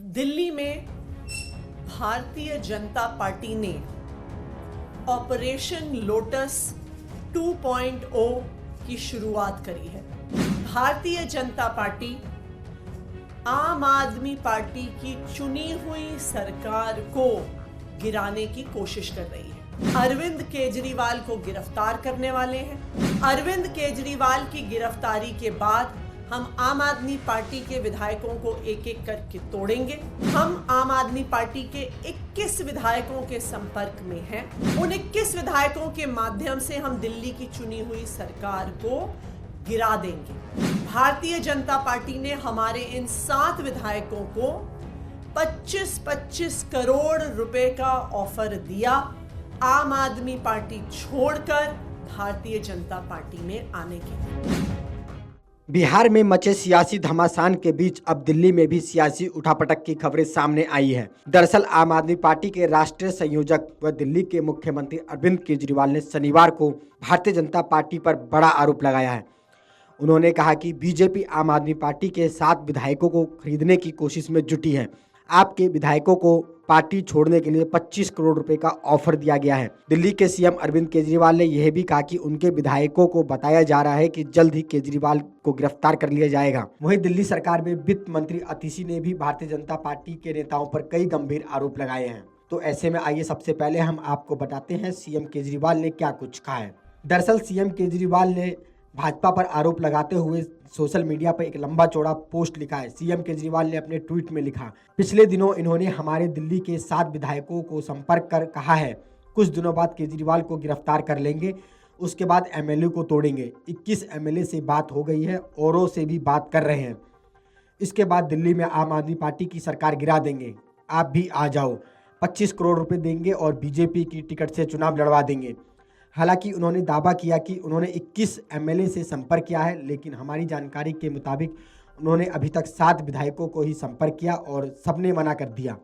दिल्ली में भारतीय जनता पार्टी ने operation lotus 2.0 की शुरुआत करी है। भारतीय जनता पार्टी आम आदमी पार्टी की चुनी हुई सरकार को गिराने की कोशिश कर रही है। अरविंद केजरीवाल को गिरफ्तार करने वाले हैं। अरविंद केजरीवाल की गिरफ्तारी के बाद हम आम आदमी पार्टी के विधायकों को एक एक करके तोड़ेंगे। हम आम आदमी पार्टी के 21 विधायकों के संपर्क में हैं। उन 21 विधायकों के माध्यम से हम दिल्ली की चुनी हुई सरकार को गिरा देंगे। भारतीय जनता पार्टी ने हमारे इन 7 विधायकों को 25-25 करोड़ रुपए का ऑफर दिया आम आदमी पार्टी छोड़कर भारतीय जनता पार्टी में आने के लिए। बिहार में मचे सियासी घमासान के बीच अब दिल्ली में भी सियासी उठापटक की खबरें सामने आई हैं। दरअसल आम आदमी पार्टी के राष्ट्रीय संयोजक व दिल्ली के मुख्यमंत्री अरविंद केजरीवाल ने शनिवार को भारतीय जनता पार्टी पर बड़ा आरोप लगाया है। उन्होंने कहा कि बीजेपी आम आदमी पार्टी के 7 विधायकों को खरीदने की कोशिश में जुटी है। आपके विधायकों को पार्टी छोड़ने के लिए 25 करोड़ रुपए का ऑफर दिया गया है। दिल्ली के सीएम अरविंद केजरीवाल ने यह भी कहा कि उनके विधायकों को बताया जा रहा है कि जल्द ही केजरीवाल को गिरफ्तार कर लिया जाएगा। वहीं दिल्ली सरकार में वित्त मंत्री अतिशी ने भी भारतीय जनता पार्टी के नेताओं पर कई गंभीर आरोप लगाए हैं। तो ऐसे में आइए सबसे पहले हम आपको बताते हैं सीएम केजरीवाल ने क्या कुछ कहा है। दरअसल सीएम केजरीवाल ने भाजपा पर आरोप लगाते हुए सोशल मीडिया पर एक लंबा चौड़ा पोस्ट लिखा है। सीएम केजरीवाल ने अपने ट्वीट में लिखा, पिछले दिनों इन्होंने हमारे दिल्ली के 7 विधायकों को संपर्क कर कहा है कुछ दिनों बाद केजरीवाल को गिरफ्तार कर लेंगे, उसके बाद एमएलए को तोड़ेंगे। 21 एमएलए से बात हो गई है, औरों से भी बात कर रहे हैं। इसके बाद दिल्ली में आम आदमी पार्टी की सरकार गिरा देंगे। आप भी आ जाओ, 25 करोड़ रुपये देंगे और बीजेपी की टिकट से चुनाव लड़वा देंगे। हालांकि उन्होंने दावा किया कि उन्होंने 21 एमएलए से संपर्क किया है, लेकिन हमारी जानकारी के मुताबिक उन्होंने अभी तक 7 विधायकों को ही संपर्क किया और सबने मना कर दिया।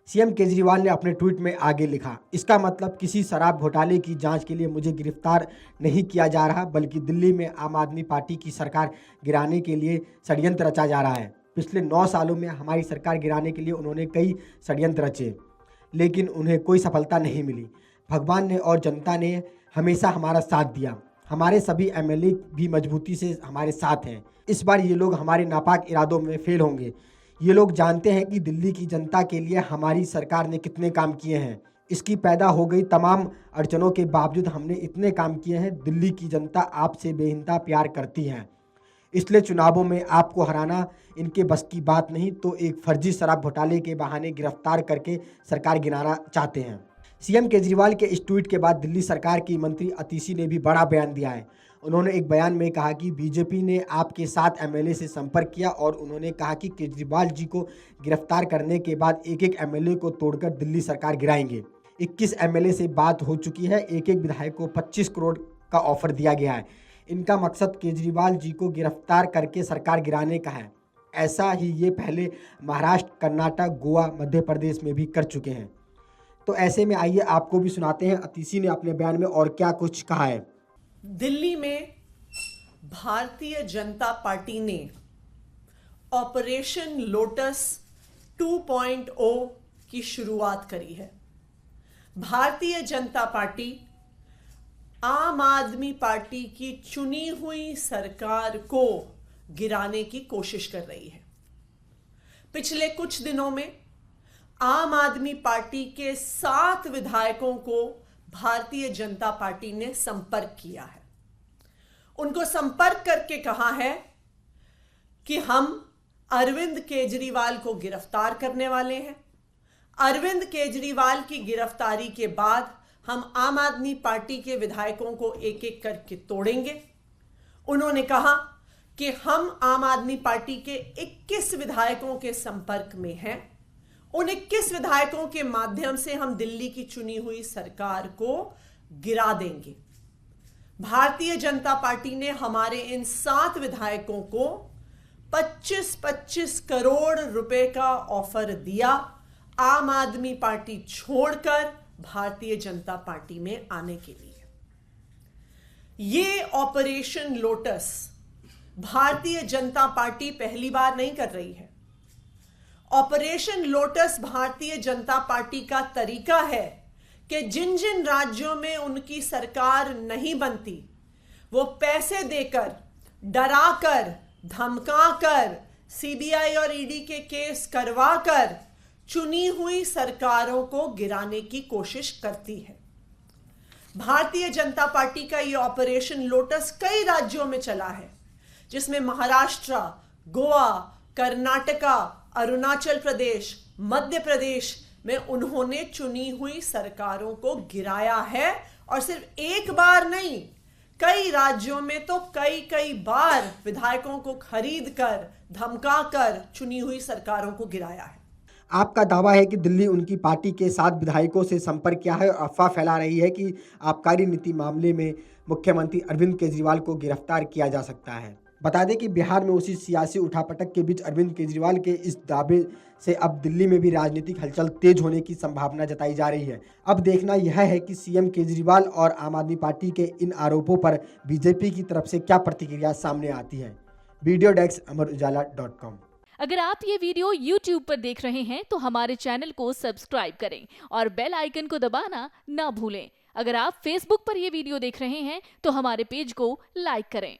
सीएम केजरीवाल ने अपने ट्वीट में आगे लिखा, इसका मतलब किसी शराब घोटाले की जांच के लिए मुझे गिरफ्तार नहीं किया जा रहा, बल्कि दिल्ली में आम आदमी पार्टी की सरकार गिराने के लिए षड्यंत्र रचा जा रहा है। पिछले 9 सालों में हमारी सरकार गिराने के लिए उन्होंने कई षड्यंत्र रचे, लेकिन उन्हें कोई सफलता नहीं मिली। भगवान ने और जनता ने हमेशा हमारा साथ दिया। हमारे सभी एमएलए भी मजबूती से हमारे साथ हैं। इस बार ये लोग हमारे नापाक इरादों में फेल होंगे। ये लोग जानते हैं कि दिल्ली की जनता के लिए हमारी सरकार ने कितने काम किए हैं। इसकी पैदा हो गई तमाम अड़चनों के बावजूद हमने इतने काम किए हैं। दिल्ली की जनता आपसे बेइंतहा प्यार करती है, इसलिए चुनावों में आपको हराना इनके बस की बात नहीं, तो एक फर्जी शराब घोटाले के बहाने गिरफ्तार करके सरकार गिराना चाहते हैं। सीएम केजरीवाल के इस ट्वीट के बाद दिल्ली सरकार की मंत्री अतिशी ने भी बड़ा बयान दिया है। उन्होंने एक बयान में कहा कि बीजेपी ने आपके 7 एमएलए से संपर्क किया और उन्होंने कहा कि केजरीवाल जी को गिरफ्तार करने के बाद एक एक एमएलए को तोड़कर दिल्ली सरकार गिराएंगे। 21 एमएलए से बात हो चुकी है। एक एक विधायक को 25 करोड़ का ऑफर दिया गया है। इनका मकसद केजरीवाल जी को गिरफ्तार करके सरकार गिराने का है। ऐसा ही ये पहले महाराष्ट्र, कर्नाटक, गोवा, मध्य प्रदेश में भी कर चुके हैं। तो ऐसे में आइए आपको भी सुनाते हैं अतिशी ने अपने बयान में और क्या कुछ कहा है। दिल्ली में भारतीय जनता पार्टी ने ऑपरेशन लोटस 2.0 की शुरुआत करी है। भारतीय जनता पार्टी आम आदमी पार्टी की चुनी हुई सरकार को गिराने की कोशिश कर रही है। पिछले कुछ दिनों में आम आदमी पार्टी के 7 विधायकों को भारतीय जनता पार्टी ने संपर्क किया है। उनको संपर्क करके कहा है कि हम अरविंद केजरीवाल को गिरफ्तार करने वाले हैं। अरविंद केजरीवाल की गिरफ्तारी के बाद हम आम आदमी पार्टी के विधायकों को एक एक करके तोड़ेंगे। उन्होंने कहा कि हम आम आदमी पार्टी के 21 विधायकों के संपर्क में हैं। उन 21 विधायकों के माध्यम से हम दिल्ली की चुनी हुई सरकार को गिरा देंगे। भारतीय जनता पार्टी ने हमारे इन 7 विधायकों को 25-25 करोड़ रुपए का ऑफर दिया आम आदमी पार्टी छोड़कर भारतीय जनता पार्टी में आने के लिए। ये operation lotus Bharatiya Janata party पहली बार नहीं कर रही है। Operation lotus Bharatiya Janata party का तरीका है कि जिन जिन राज्यों में उनकी सरकार नहीं बनती, वो पैसे देकर, डराकर, धमकाकर, सीबीआई और ईडी के केस करवाकर चुनी हुई सरकारों को गिराने की कोशिश करती है। भारतीय जनता पार्टी का यह ऑपरेशन लोटस कई राज्यों में चला है, जिसमें महाराष्ट्र, गोवा, कर्नाटका, अरुणाचल प्रदेश, मध्य प्रदेश में उन्होंने चुनी हुई सरकारों को गिराया है। और सिर्फ एक बार नहीं, कई राज्यों में तो कई बार विधायकों को खरीद कर, धमका कर चुनी हुई सरकारों को गिराया है। आपका दावा है कि दिल्ली उनकी पार्टी के 7 विधायकों से संपर्क किया है और अफवाह फैला रही है कि आबकारी नीति मामले में मुख्यमंत्री अरविंद केजरीवाल को गिरफ्तार किया जा सकता है। बता दें कि बिहार में उसी सियासी उठापटक के बीच अरविंद केजरीवाल के इस दावे से अब दिल्ली में भी राजनीतिक हलचल तेज होने की संभावना जताई जा रही है। अब देखना यह है कि सीएम केजरीवाल और आम आदमी पार्टी के इन आरोपों पर बीजेपी की तरफ से क्या प्रतिक्रिया सामने आती है। वीडियो डेस्क अमरउजाला.com। अगर आप ये वीडियो YouTube पर देख रहे हैं तो हमारे चैनल को सब्सक्राइब करें और बेल आइकन को दबाना ना भूलें। अगर आप Facebook पर ये वीडियो देख रहे हैं तो हमारे पेज को लाइक करें।